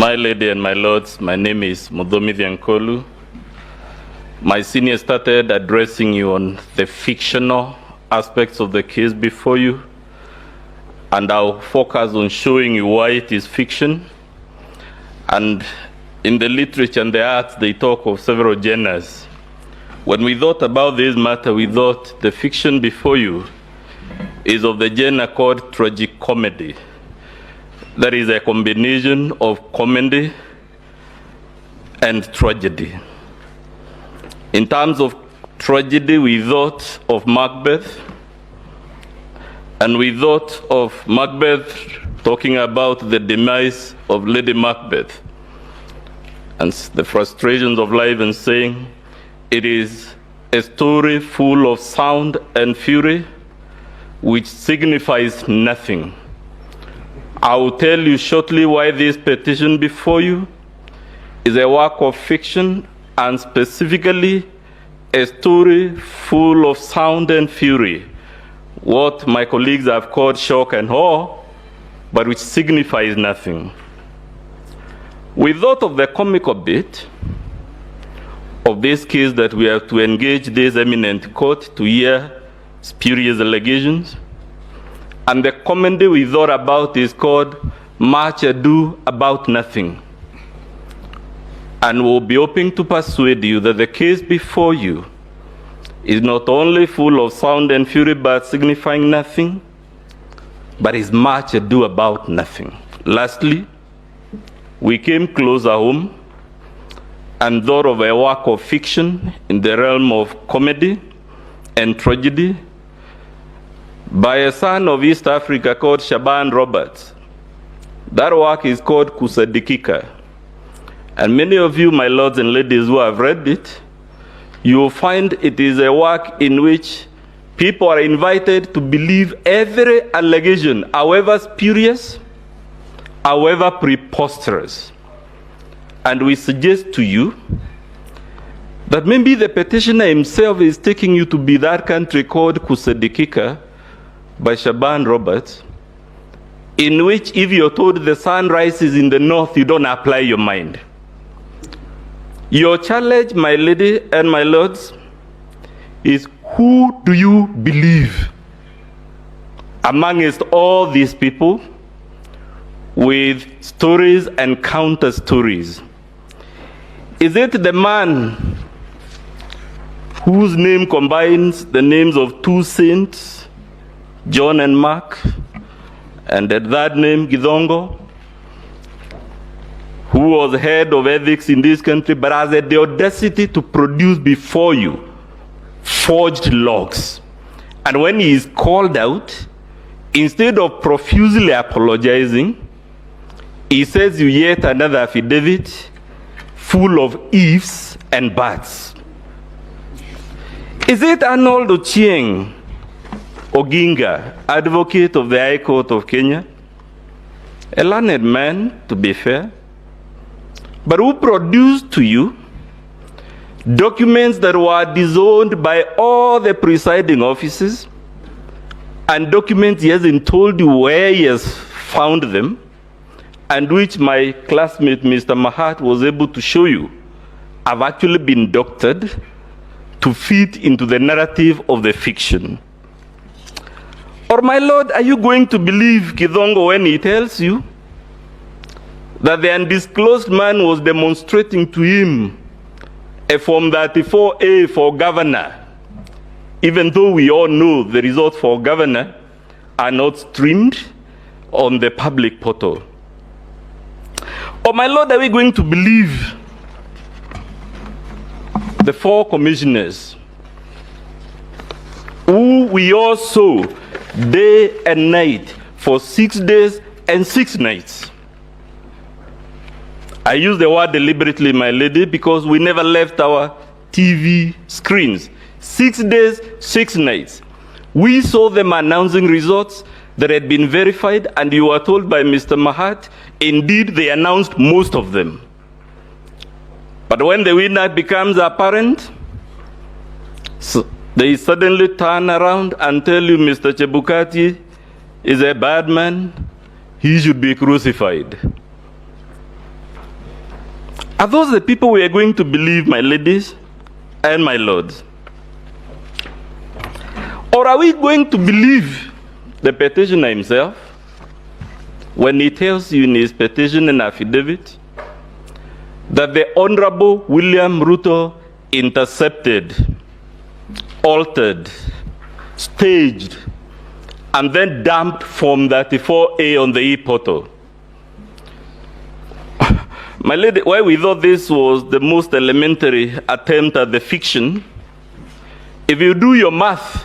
My lady and my lords, my name is Muthomi Thiankolu. My senior started addressing you on the fictional aspects of the case before you, and I'll focus on showing you why it is fiction. And in the literature and the arts, they talk of several genres. When we thought about this matter, we thought the fiction before you is of the genre called tragic comedy. That is a combination of comedy and tragedy. In terms of tragedy, we thought of Macbeth, and we thought of Macbeth talking about the demise of Lady Macbeth and the frustrations of life, and saying it is a story full of sound and fury which signifies nothing. I will tell you shortly why this petition before you is a work of fiction, and specifically a story full of sound and fury, what my colleagues have called shock and awe, but which signifies nothing. We thought of the comical bit of this case, that we have to engage this eminent court to hear spurious allegations. And the comedy we thought about is called Much Ado About Nothing. And we'll be hoping to persuade you that the case before you is not only full of sound and fury but signifying nothing, but is much ado about nothing. Lastly, we came closer home and thought of a work of fiction in the realm of comedy and tragedy by a son of East Africa called Shaban Roberts. That work is called Kusadikika. And many of you, my lords and ladies, who have read it, you will find it is a work in which people are invited to believe every allegation, however spurious, however preposterous. And we suggest to you that maybe the petitioner himself is taking you to be that country called Kusadikika by Shaban Roberts, in which if you're told the sun rises in the north, you don't apply your mind. Your challenge, my lady and my lords, is who do you believe amongst all these people with stories and counter stories? Is it the man whose name combines the names of two saints, John and Mark, and the third name, Githongo, who was head of ethics in this country, but has the audacity to produce before you forged logs? And when he is called out, instead of profusely apologizing, he says you yet another affidavit full of ifs and buts. Is it Arnold Ochieng Oginga, advocate of the High Court of Kenya, a learned man, to be fair, but who produced to you documents that were disowned by all the presiding officers, and documents he hasn't told you where he has found them, and which my classmate Mr. Mahat was able to show you have actually been doctored to fit into the narrative of the fiction? Or, my lord, are you going to believe Githongo when he tells you that the undisclosed man was demonstrating to him a Form 34A for governor, even though we all know the results for governor are not streamed on the public portal? Or, my lord, are we going to believe the four commissioners who we all saw day and night for 6 days and 6 nights? I use the word deliberately, my lady, because we never left our TV screens. 6 days, 6 nights. We saw them announcing results that had been verified, and you were told by Mr. Mahat, indeed, they announced most of them. But when the winner becomes apparent, they suddenly turn around and tell you Mr. Chebukati is a bad man, he should be crucified. Are those the people we are going to believe, my ladies and my lords? Or are we going to believe the petitioner himself when he tells you in his petition and affidavit that the Honorable William Ruto intercepted, altered, staged, and then dumped Form 34A on the e-portal? My lady, why we thought this was the most elementary attempt at the fiction, if you do your math,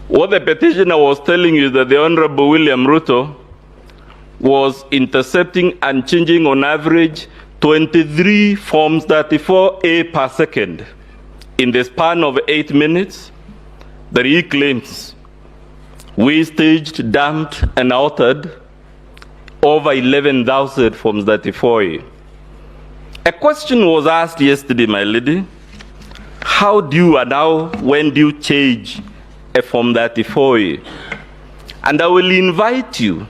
what the petitioner was telling you is that the Honorable William Ruto was intercepting and changing on average 23 Forms 34A per second in the span of 8 minutes, that he claims we staged, dumped, and altered over 11,000 Forms 34A. A question was asked yesterday, my lady, how do you and how, when do you change a Form 34A? And I will invite you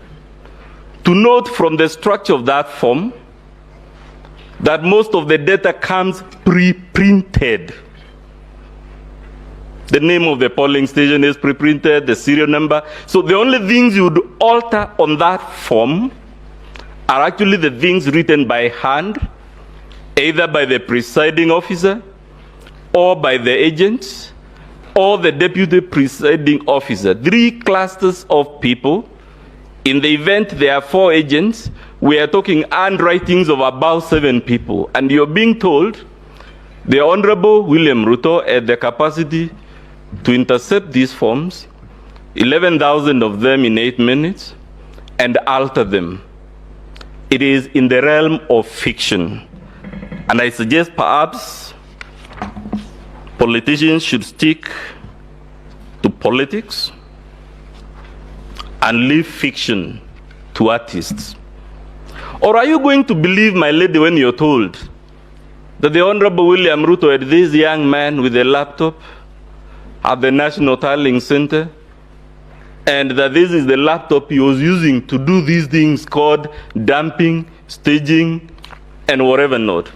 to note from the structure of that form that most of the data comes pre-printed. The name of the polling station is pre-printed, the serial number. So the only things you would alter on that form are actually the things written by hand, either by the presiding officer or by the agents or the deputy presiding officer. 3 clusters of people. In the event there are 4 agents, we are talking handwritings of about 7 people. And you're being told the Honorable William Ruto had the capacity to intercept these forms, 11,000 of them in 8 minutes, and alter them. It is in the realm of fiction. And I suggest perhaps politicians should stick to politics and leave fiction to artists. Or are you going to believe, my lady, when you're told that the Honorable William Ruto had this young man with a laptop at the National Tallying Center, and that this is the laptop he was using to do these things called dumping, staging, and whatever not?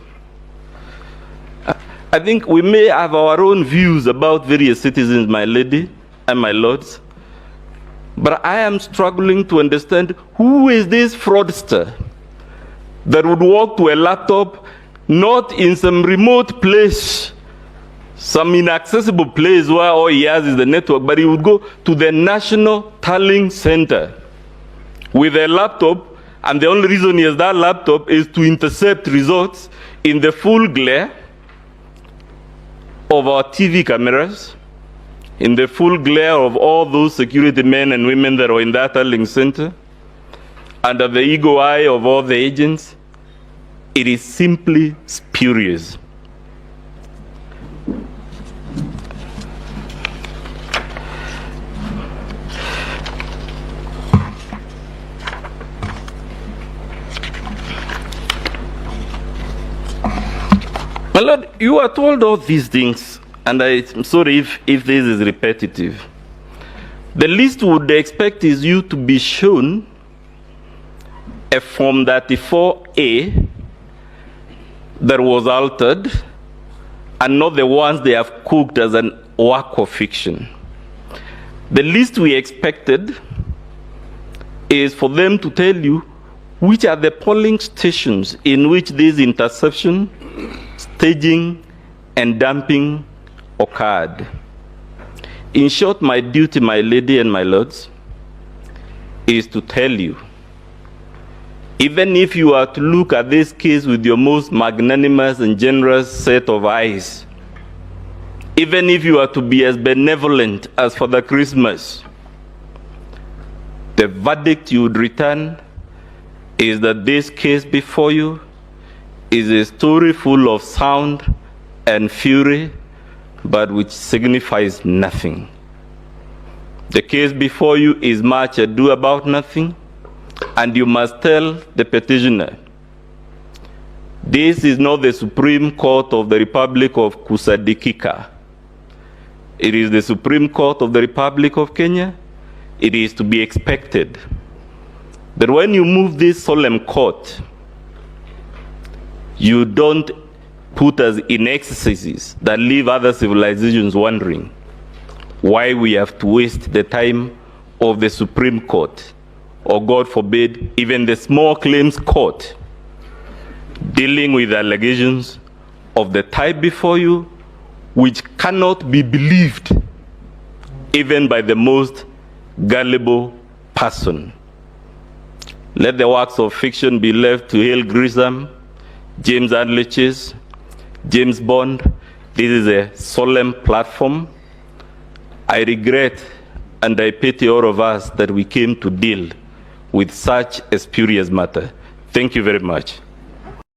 I think we may have our own views about various citizens, my lady and my lords, but I am struggling to understand who is this fraudster that would walk to a laptop not in some remote place, some inaccessible place where all he has is the network, but he would go to the National Tallying Center with a laptop, and the only reason he has that laptop is to intercept results in the full glare of our TV cameras, in the full glare of all those security men and women that are in that tallying center, under the eagle eye of all the agents. It is simply spurious. My Lord, you are told all these things, and I'm sorry if this is repetitive. The least we would expect is you to be shown a Form 34A that was altered, and not the ones they have cooked as an work of fiction. The least we expected is for them to tell you which are the polling stations in which this interception, staging, and dumping occurred. In short, my duty, my lady and my lords, is to tell you, even if you are to look at this case with your most magnanimous and generous set of eyes, even if you are to be as benevolent as Father Christmas, the verdict you would return is that this case before you is a story full of sound and fury, but which signifies nothing. The case before you is much ado about nothing, and you must tell the petitioner, this is not the Supreme Court of the Republic of Kusadikika. It is the Supreme Court of the Republic of Kenya. It is to be expected that when you move this solemn court, You don't put us in excesses that leave other civilizations wondering why we have to waste the time of the Supreme Court, or God forbid, even the small claims court, dealing with allegations of the type before you, which cannot be believed even by the most gullible person. Let the works of fiction be left to Hale Grissom, James Adley Chase, James Bond. This is a solemn platform. I regret and I pity all of us that we came to deal with such a spurious matter. Thank you very much.